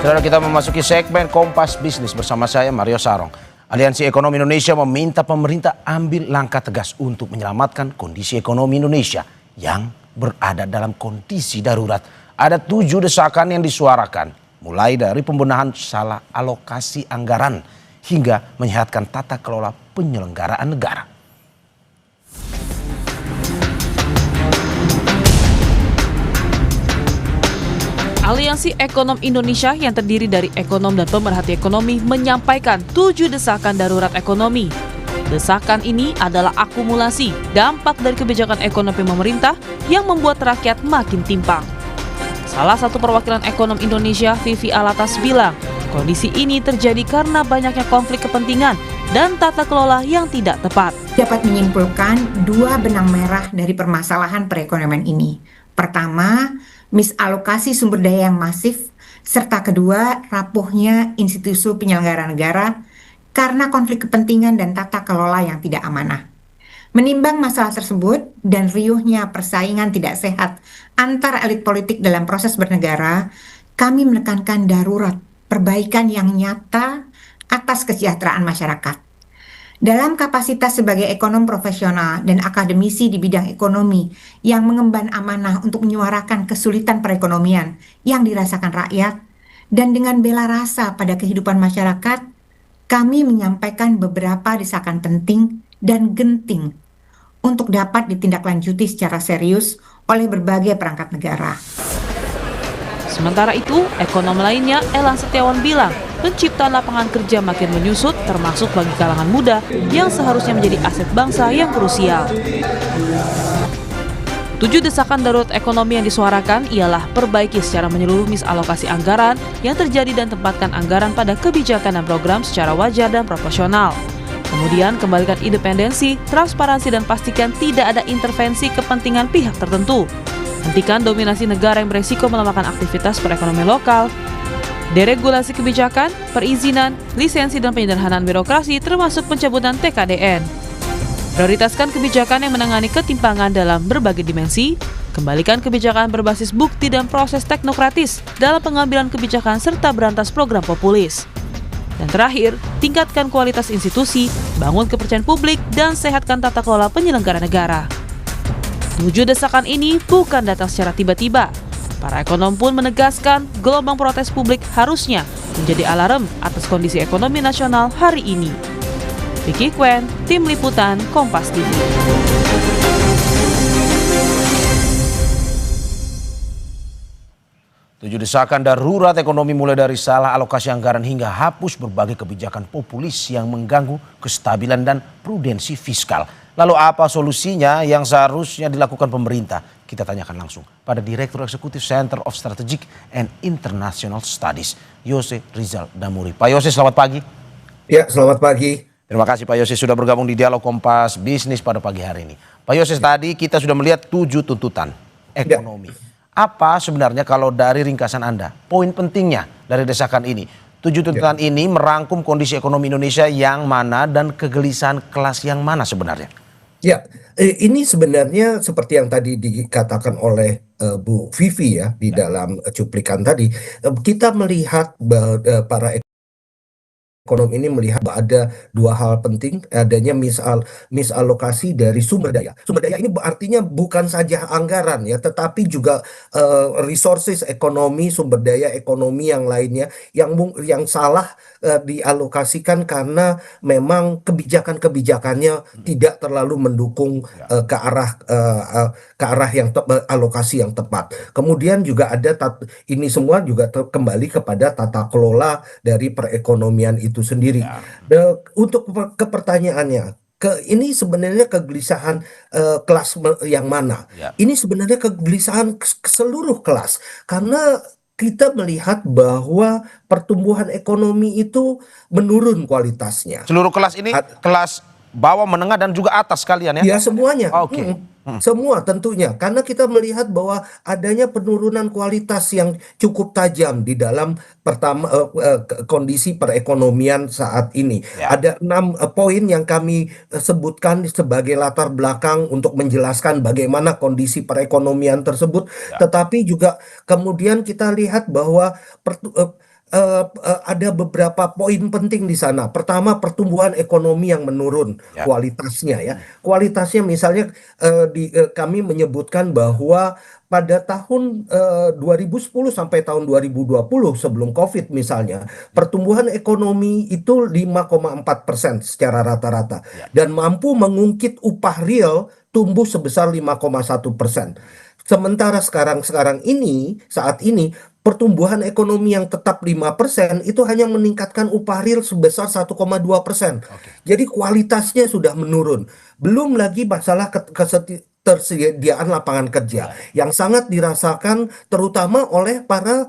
Saudara, kita memasuki segmen Kompas Bisnis bersama saya Mario Sarong. Aliansi Ekonomi Indonesia meminta pemerintah ambil langkah tegas untuk menyelamatkan kondisi ekonomi Indonesia yang berada dalam kondisi darurat. Ada 7 desakan yang disuarakan, mulai dari pembenahan salah alokasi anggaran hingga menyehatkan tata kelola penyelenggaraan negara. Aliansi Ekonom Indonesia yang terdiri dari ekonom dan pemerhati ekonomi menyampaikan 7 desakan darurat ekonomi. Desakan ini adalah akumulasi dampak dari kebijakan ekonomi pemerintah yang membuat rakyat makin timpang. Salah satu perwakilan ekonom Indonesia, Vivi Alatas, bilang kondisi ini terjadi karena banyaknya konflik kepentingan dan tata kelola yang tidak tepat. Dapat menyimpulkan 2 benang merah dari permasalahan perekonomian ini. Pertama, misalokasi sumber daya yang masif, serta kedua, rapuhnya institusi penyelenggara negara karena konflik kepentingan dan tata kelola yang tidak amanah. Menimbang masalah tersebut dan riuhnya persaingan tidak sehat antar elit politik dalam proses bernegara, kami menekankan darurat perbaikan yang nyata atas kesejahteraan masyarakat. Dalam kapasitas sebagai ekonom profesional dan akademisi di bidang ekonomi yang mengemban amanah untuk menyuarakan kesulitan perekonomian yang dirasakan rakyat, dan dengan bela rasa pada kehidupan masyarakat, kami menyampaikan beberapa desakan penting dan genting untuk dapat ditindaklanjuti secara serius oleh berbagai perangkat negara. Sementara itu, ekonom lainnya, Elang Setiawan, bilang penciptaan lapangan kerja makin menyusut termasuk bagi kalangan muda yang seharusnya menjadi aset bangsa yang krusial. 7 desakan darurat ekonomi yang disuarakan ialah perbaiki secara menyeluruh misalokasi anggaran yang terjadi dan tempatkan anggaran pada kebijakan dan program secara wajar dan proporsional. Kemudian kembalikan independensi, transparansi dan pastikan tidak ada intervensi kepentingan pihak tertentu. Hentikan dominasi negara yang beresiko melemahkan aktivitas perekonomian lokal. Deregulasi kebijakan, perizinan, lisensi dan penyederhanaan birokrasi termasuk pencabutan TKDN. Prioritaskan kebijakan yang menangani ketimpangan dalam berbagai dimensi. Kembalikan kebijakan berbasis bukti dan proses teknokratis dalam pengambilan kebijakan serta berantas program populis. Dan terakhir, tingkatkan kualitas institusi, bangun kepercayaan publik, dan sehatkan tata kelola penyelenggara negara. 7 desakan ini bukan datang secara tiba-tiba. Para ekonom pun menegaskan gelombang protes publik harusnya menjadi alarm atas kondisi ekonomi nasional hari ini. Vicky Kwen, Tim Liputan, Kompas TV. Tujuh desakan darurat ekonomi mulai dari salah alokasi anggaran hingga hapus berbagai kebijakan populis yang mengganggu kestabilan dan prudensi fiskal. Lalu apa solusinya yang seharusnya dilakukan pemerintah? Kita tanyakan langsung pada Direktur Eksekutif Center of Strategic and International Studies, Yose Rizal Damuri. Pak Yose, selamat pagi. Ya, selamat pagi. Terima kasih Pak Yose sudah bergabung di Dialog Kompas Bisnis pada pagi hari ini. Pak Yose, tadi kita sudah melihat 7 tuntutan ekonomi. Apa sebenarnya kalau dari ringkasan Anda, poin pentingnya dari desakan ini? 7 tuntutan ini merangkum kondisi ekonomi Indonesia yang mana dan kegelisahan kelas yang mana sebenarnya? Ya, ini sebenarnya seperti yang tadi dikatakan oleh Bu Vivi ya di dalam cuplikan tadi, kita melihat para ekonom ini melihat bahwa ada 2 hal penting, adanya misalokasi dari sumber daya. Sumber daya ini artinya bukan saja anggaran ya, tetapi juga resources ekonomi, sumber daya ekonomi yang lainnya yang salah dialokasikan karena memang kebijakannya tidak terlalu mendukung ke arah yang alokasi yang tepat. Kemudian juga ada ini semua juga kembali kepada tata kelola dari perekonomian itu sendiri. Untuk ke pertanyaannya, ini sebenarnya kegelisahan kelas yang mana? Ini sebenarnya kegelisahan seluruh kelas karena kita melihat bahwa pertumbuhan ekonomi itu menurun kualitasnya. Seluruh kelas ini kelas bawah, menengah dan juga atas sekalian ya? Ya, semuanya. Oke. Semua tentunya, karena kita melihat bahwa adanya penurunan kualitas yang cukup tajam di dalam kondisi perekonomian saat ini. Ada 6 poin yang kami sebutkan sebagai latar belakang untuk menjelaskan bagaimana kondisi perekonomian tersebut. Tetapi juga kemudian kita lihat bahwa ada beberapa poin penting di sana. Pertama, pertumbuhan ekonomi yang menurun Ya. kualitasnya ya. Kualitasnya misalnya kami menyebutkan bahwa pada tahun 2010 sampai tahun 2020 sebelum COVID misalnya, pertumbuhan ekonomi itu 5,4% secara rata-rata Ya. dan mampu mengungkit upah real tumbuh sebesar 5,1%. Sementara sekarang ini, saat ini, pertumbuhan ekonomi yang tetap 5% itu hanya meningkatkan upah real sebesar 1,2%. Oke. Jadi kualitasnya sudah menurun. Belum lagi masalah ketersediaan lapangan kerja yang sangat dirasakan terutama oleh para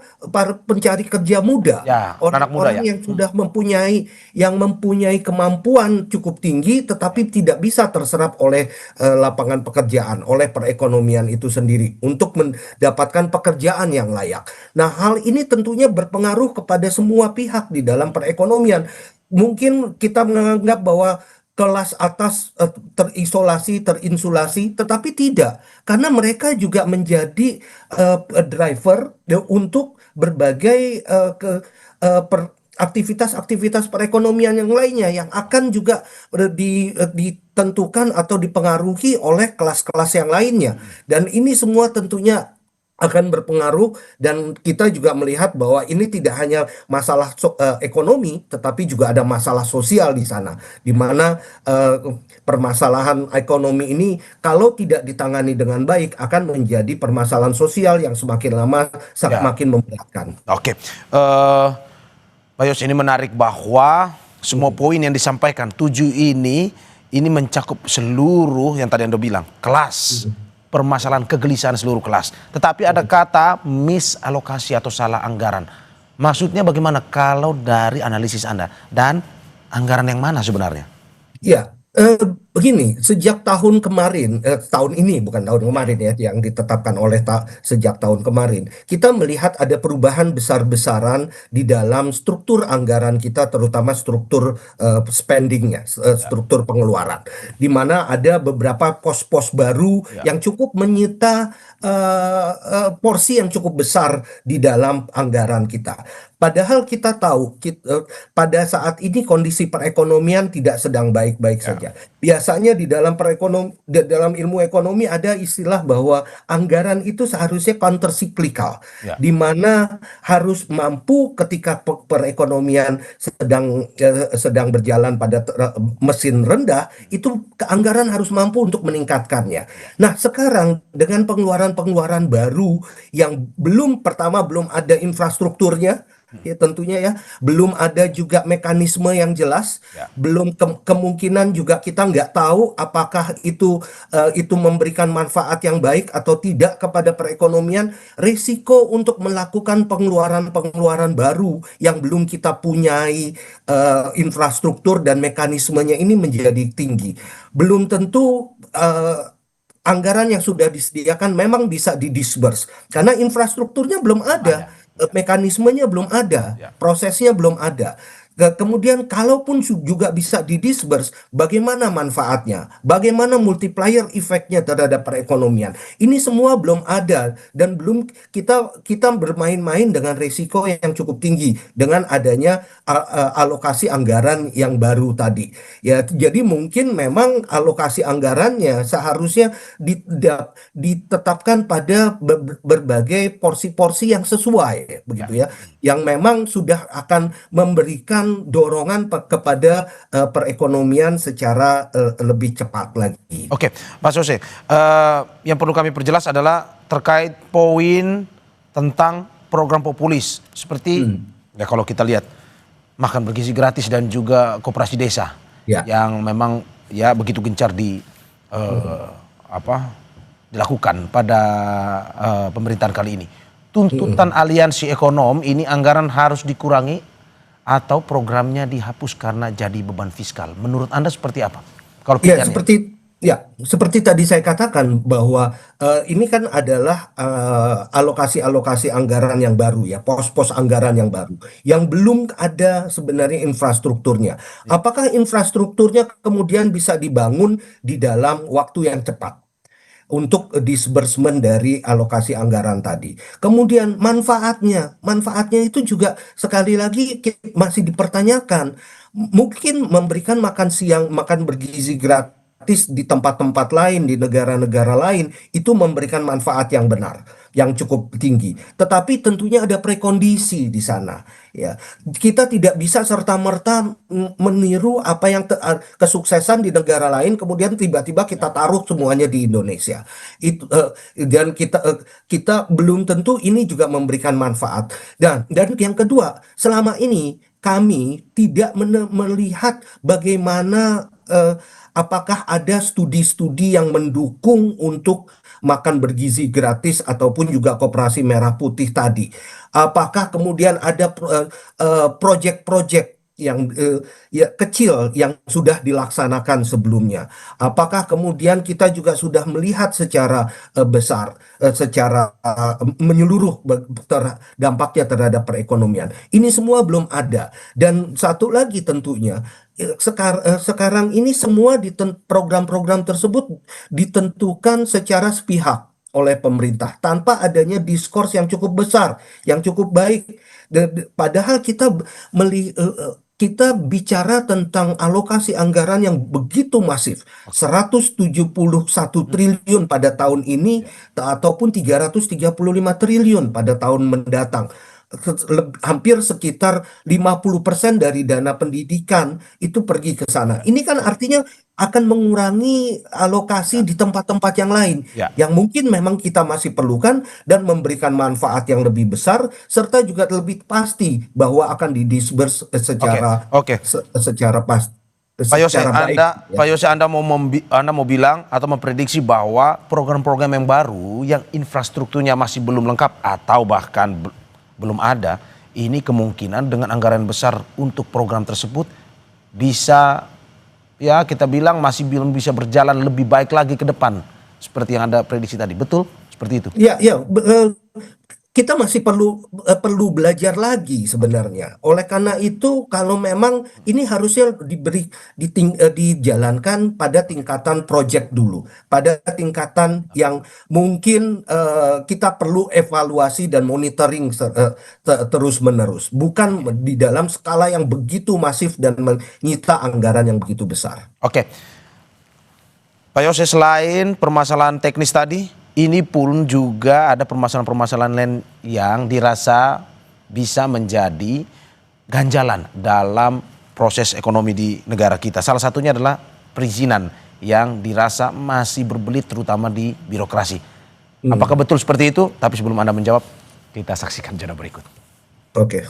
pencari kerja muda. Ya, anak muda Orang-orang ya. yang sudah mempunyai kemampuan cukup tinggi tetapi tidak bisa terserap oleh lapangan pekerjaan, oleh perekonomian itu sendiri untuk mendapatkan pekerjaan yang layak. Nah, hal ini tentunya berpengaruh kepada semua pihak di dalam perekonomian. Mungkin kita menganggap bahwa kelas atas terisolasi, terinsulasi, tetapi tidak, karena mereka juga menjadi driver untuk berbagai aktivitas-aktivitas perekonomian yang lainnya yang akan juga ditentukan atau dipengaruhi oleh kelas-kelas yang lainnya. Dan ini semua tentunya akan berpengaruh dan kita juga melihat bahwa ini tidak hanya masalah ekonomi tetapi juga ada masalah sosial di sana di mana permasalahan ekonomi ini kalau tidak ditangani dengan baik akan menjadi permasalahan sosial yang semakin lama Ya. semakin memberatkan. Oke. Pak Yos, ini menarik bahwa semua poin yang disampaikan 7 ini mencakup seluruh yang tadi Anda bilang, kelas, permasalahan kegelisahan seluruh kelas. Tetapi ada kata misalokasi atau salah anggaran. Maksudnya bagaimana kalau dari analisis Anda? Dan anggaran yang mana sebenarnya? Ya, begini, sejak tahun kemarin, tahun ini bukan tahun kemarin ya, yang ditetapkan oleh sejak tahun kemarin, kita melihat ada perubahan besar-besaran di dalam struktur anggaran kita, terutama struktur spendingnya, struktur pengeluaran, di mana ada beberapa pos-pos baru Ya. yang cukup menyita porsi yang cukup besar di dalam anggaran kita. Padahal kita tahu pada saat ini kondisi perekonomian tidak sedang baik-baik saja. Biasanya di dalam dalam ilmu ekonomi ada istilah bahwa anggaran itu seharusnya countercyclical, Ya. di mana harus mampu ketika perekonomian sedang berjalan pada mesin rendah, itu anggaran harus mampu untuk meningkatkannya. Nah, sekarang dengan pengeluaran-pengeluaran baru yang belum ada infrastrukturnya, ya tentunya ya, belum ada juga mekanisme yang jelas, Ya. belum kemungkinan juga kita nggak tahu apakah itu memberikan manfaat yang baik atau tidak kepada perekonomian. Risiko untuk melakukan pengeluaran-pengeluaran baru yang belum kita punyai infrastruktur dan mekanismenya ini menjadi tinggi. Belum tentu anggaran yang sudah disediakan memang bisa didisburse karena infrastrukturnya belum ada. Mekanismenya belum ada, Ya. prosesnya belum ada. Kemudian kalaupun juga bisa didisburse, bagaimana manfaatnya? Bagaimana multiplier efeknya terhadap perekonomian? Ini semua belum ada dan belum kita bermain-main dengan risiko yang cukup tinggi dengan adanya alokasi anggaran yang baru tadi. Ya, jadi mungkin memang alokasi anggarannya seharusnya ditetapkan pada berbagai porsi-porsi yang sesuai, begitu ya, yang memang sudah akan memberikan dorongan kepada perekonomian secara lebih cepat lagi. Oke, Mas Jose, yang perlu kami perjelas adalah terkait poin tentang program populis seperti ya kalau kita lihat makan bergizi gratis dan juga koperasi desa Ya. yang memang ya begitu gencar dilakukan pada pemerintahan kali ini. Tuntutan aliansi ekonom ini anggaran harus dikurangi atau programnya dihapus karena jadi beban fiskal. Menurut Anda seperti apa? Kalau Ya, pilihannya? seperti tadi saya katakan bahwa ini kan adalah alokasi-alokasi anggaran yang baru ya, pos-pos anggaran yang baru, yang belum ada sebenarnya infrastrukturnya. Apakah infrastrukturnya kemudian bisa dibangun di dalam waktu yang cepat? untuk disbursement dari alokasi anggaran tadi. Kemudian manfaatnya itu juga sekali lagi masih dipertanyakan. Mungkin memberikan makan siang, makan bergizi gratis di tempat-tempat lain, di negara-negara lain, itu memberikan manfaat yang benar, yang cukup tinggi. Tetapi tentunya ada prekondisi di sana. Ya, kita tidak bisa serta-merta meniru apa yang kesuksesan di negara lain, kemudian tiba-tiba kita taruh semuanya di Indonesia. Dan kita belum tentu ini juga memberikan manfaat. Dan yang kedua, selama ini kami tidak melihat bagaimana apakah ada studi-studi yang mendukung untuk makan bergizi gratis ataupun juga koperasi merah putih tadi. Apakah kemudian ada proyek-proyek yang ya kecil yang sudah dilaksanakan sebelumnya? Apakah kemudian kita juga sudah melihat secara besar, secara menyeluruh dampaknya terhadap perekonomian? Ini semua belum ada. Dan satu lagi tentunya sekarang ini semua program-program tersebut ditentukan secara sepihak oleh pemerintah tanpa adanya diskurs yang cukup besar, yang cukup baik. Padahal kita bicara tentang alokasi anggaran yang begitu masif, 171 triliun pada tahun ini ataupun 335 triliun pada tahun mendatang. Hampir sekitar 50% dari dana pendidikan itu pergi ke sana. Ini kan artinya akan mengurangi alokasi di tempat-tempat yang lain Ya. yang mungkin memang kita masih perlukan dan memberikan manfaat yang lebih besar serta juga lebih pasti bahwa akan didisburse secara Oke. secara pasti Pak Yose, secara baik ya. Pak Yose, Anda mau bilang atau memprediksi bahwa program-program yang baru yang infrastrukturnya masih belum lengkap atau bahkan belum ada, ini kemungkinan dengan anggaran besar untuk program tersebut bisa, ya kita bilang masih belum bisa berjalan lebih baik lagi ke depan seperti yang Anda prediksi tadi. Betul? Seperti itu. Ya, kita masih perlu belajar lagi sebenarnya. Oleh karena itu, kalau memang ini harusnya dijalankan pada tingkatan project dulu, pada tingkatan yang mungkin kita perlu evaluasi dan monitoring terus-menerus, bukan di dalam skala yang begitu masif dan menyita anggaran yang begitu besar. Oke. Pak Yose, selain permasalahan teknis tadi, ini pun juga ada permasalahan-permasalahan lain yang dirasa bisa menjadi ganjalan dalam proses ekonomi di negara kita. Salah satunya adalah perizinan yang dirasa masih berbelit terutama di birokrasi. Apakah betul seperti itu? Tapi sebelum Anda menjawab, kita saksikan jeda berikut. Oke.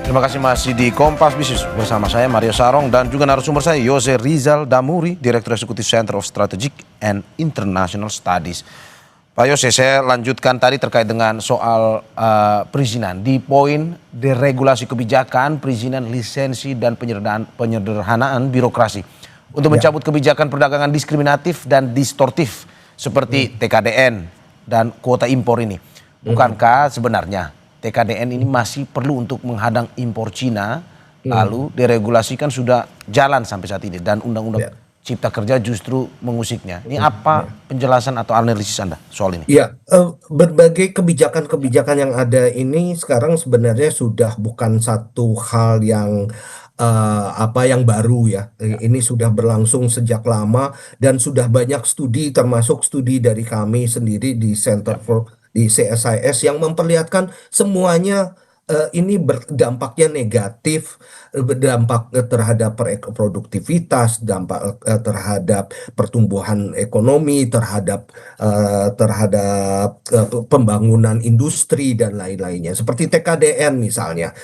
Terima kasih masih di Kompas Bisnis bersama saya Mario Sarong dan juga narasumber saya Yose Rizal Damuri, Direktur Eksekutif Center of Strategic and International Studies. Pak Yose, saya lanjutkan tadi terkait dengan soal perizinan. Di poin deregulasi kebijakan, perizinan, lisensi, dan penyederhanaan birokrasi. Untuk mencabut kebijakan perdagangan diskriminatif dan distortif seperti TKDN dan kuota impor ini. Bukankah sebenarnya TKDN ini masih perlu untuk menghadang impor Cina, lalu deregulasikan sudah jalan sampai saat ini dan Undang-Undang Cipta Kerja justru mengusiknya. Ini apa penjelasan atau analisis Anda soal ini? Ya, berbagai kebijakan-kebijakan yang ada ini sekarang sebenarnya sudah bukan satu hal yang yang baru ya. Ini sudah berlangsung sejak lama dan sudah banyak studi, termasuk studi dari kami sendiri di di CSIS yang memperlihatkan semuanya ini berdampaknya negatif, berdampak terhadap produktivitas, dampak terhadap pertumbuhan ekonomi, terhadap pembangunan industri dan lain-lainnya. Seperti TKDN misalnya.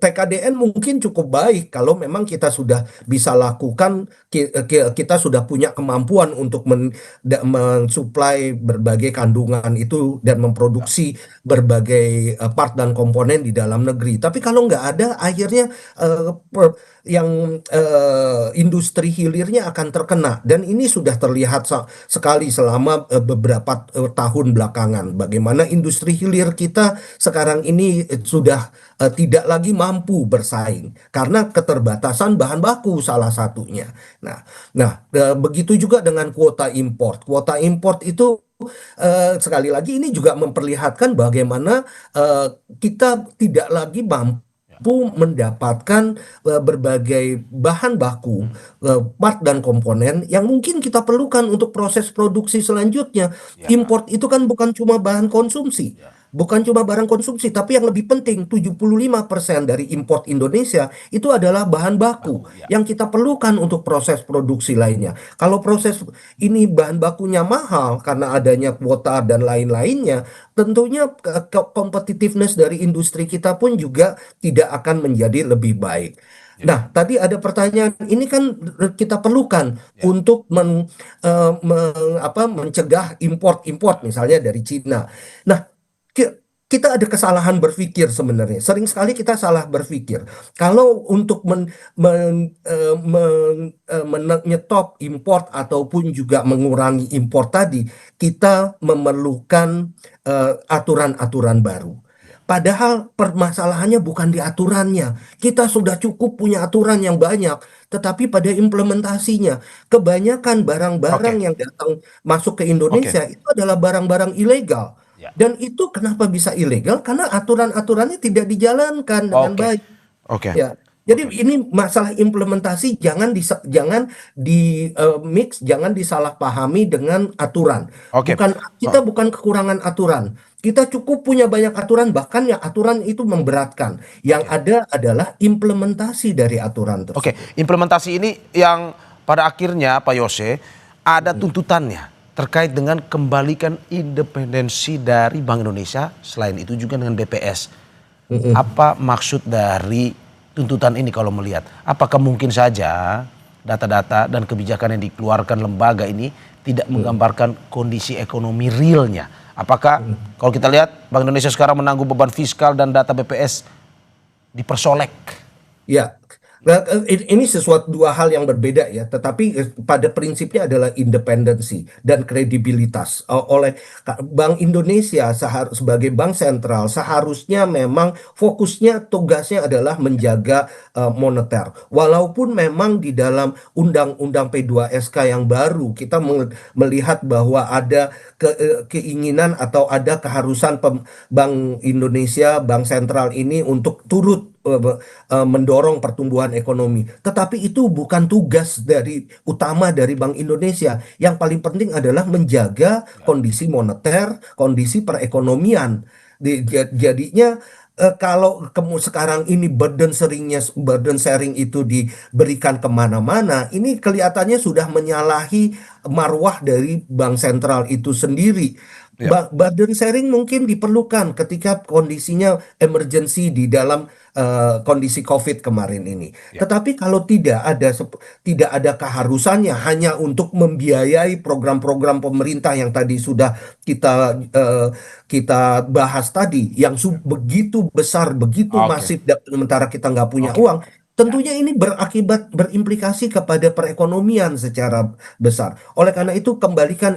TKDN mungkin cukup baik kalau memang kita sudah bisa lakukan, kita sudah punya kemampuan untuk mensuplai berbagai kandungan itu dan memproduksi berbagai part dan komponen di dalam negeri. Tapi kalau nggak ada, akhirnya industri hilirnya akan terkena. Dan ini sudah terlihat sekali selama beberapa tahun belakangan. Bagaimana industri hilir kita sekarang ini sudah tidak lagi mampu bersaing karena keterbatasan bahan baku salah satunya. Begitu juga dengan kuota import. Kuota import itu sekali lagi ini juga memperlihatkan bagaimana kita tidak lagi mampu mendapatkan berbagai bahan baku, part dan komponen yang mungkin kita perlukan untuk proses produksi selanjutnya. Import itu kan bukan cuma bahan konsumsi. Bukan cuma barang konsumsi, tapi yang lebih penting 75% dari import Indonesia itu adalah bahan baku yang kita perlukan untuk proses produksi lainnya. Kalau proses ini bahan bakunya mahal karena adanya kuota dan lain-lainnya, tentunya competitiveness dari industri kita pun juga tidak akan menjadi lebih baik. Nah, tadi ada pertanyaan, ini kan kita perlukan untuk mencegah import misalnya dari Cina. Nah, kita ada kesalahan berpikir sebenarnya. Sering sekali kita salah berpikir. Kalau untuk menyetop import ataupun juga mengurangi import tadi, kita memerlukan aturan-aturan baru. Padahal permasalahannya bukan di aturannya. Kita sudah cukup punya aturan yang banyak, tetapi pada implementasinya, kebanyakan barang-barang yang datang masuk ke Indonesia itu adalah barang-barang ilegal. Dan itu kenapa bisa ilegal? Karena aturan-aturannya tidak dijalankan dengan baik. Ya. Jadi ini masalah implementasi jangan di mix, jangan disalahpahami dengan aturan. Kita bukan kekurangan aturan. Kita cukup punya banyak aturan, bahkan yang aturan itu memberatkan. Yang ada adalah implementasi dari aturan tersebut. Implementasi ini yang pada akhirnya Pak Yose ada tuntutannya terkait dengan kembalikan independensi dari Bank Indonesia, selain itu juga dengan BPS. Apa maksud dari tuntutan ini kalau melihat? Apakah mungkin saja data-data dan kebijakan yang dikeluarkan lembaga ini tidak menggambarkan kondisi ekonomi realnya? Apakah kalau kita lihat Bank Indonesia sekarang menanggung beban fiskal dan data BPS dipersolek? Ya. Nah, ini sesuatu dua hal yang berbeda ya, tetapi pada prinsipnya adalah independensi dan kredibilitas. Oleh Bank Indonesia sebagai bank sentral seharusnya memang fokusnya, tugasnya adalah menjaga moneter. Walaupun memang di dalam Undang-Undang P2SK yang baru kita melihat bahwa ada keinginan atau ada keharusan Bank Indonesia, bank sentral ini untuk turut mendorong pertumbuhan ekonomi. Tetapi itu bukan tugas utama dari Bank Indonesia. Yang paling penting adalah menjaga kondisi moneter, kondisi perekonomian. Jadinya kalau sekarang ini burden sharing itu diberikan kemana-mana, ini kelihatannya sudah menyalahi marwah dari bank sentral itu sendiri. Burden sharing mungkin diperlukan ketika kondisinya emergency di dalam kondisi COVID kemarin ini. Tetapi kalau tidak ada keharusannya hanya untuk membiayai program-program pemerintah yang tadi sudah kita bahas tadi, yang begitu besar, begitu masif, sementara kita nggak punya uang. Tentunya ini berimplikasi kepada perekonomian secara besar. Oleh karena itu, kembalikan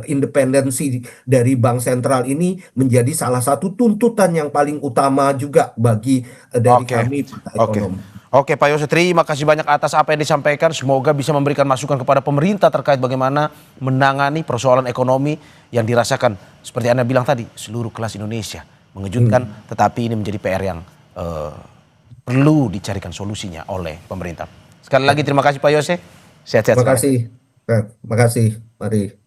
independensi dari bank sentral ini menjadi salah satu tuntutan yang paling utama juga bagi dari kami Partai Ekonomi. Oke Pak Yose, terima kasih banyak atas apa yang disampaikan. Semoga bisa memberikan masukan kepada pemerintah terkait bagaimana menangani persoalan ekonomi yang dirasakan seperti Anda bilang tadi, seluruh kelas Indonesia. Mengejutkan, tetapi ini menjadi PR yang perlu dicarikan solusinya oleh pemerintah. Sekali lagi terima kasih Pak Yose. Sehat-sehat. Terima kasih. Mari.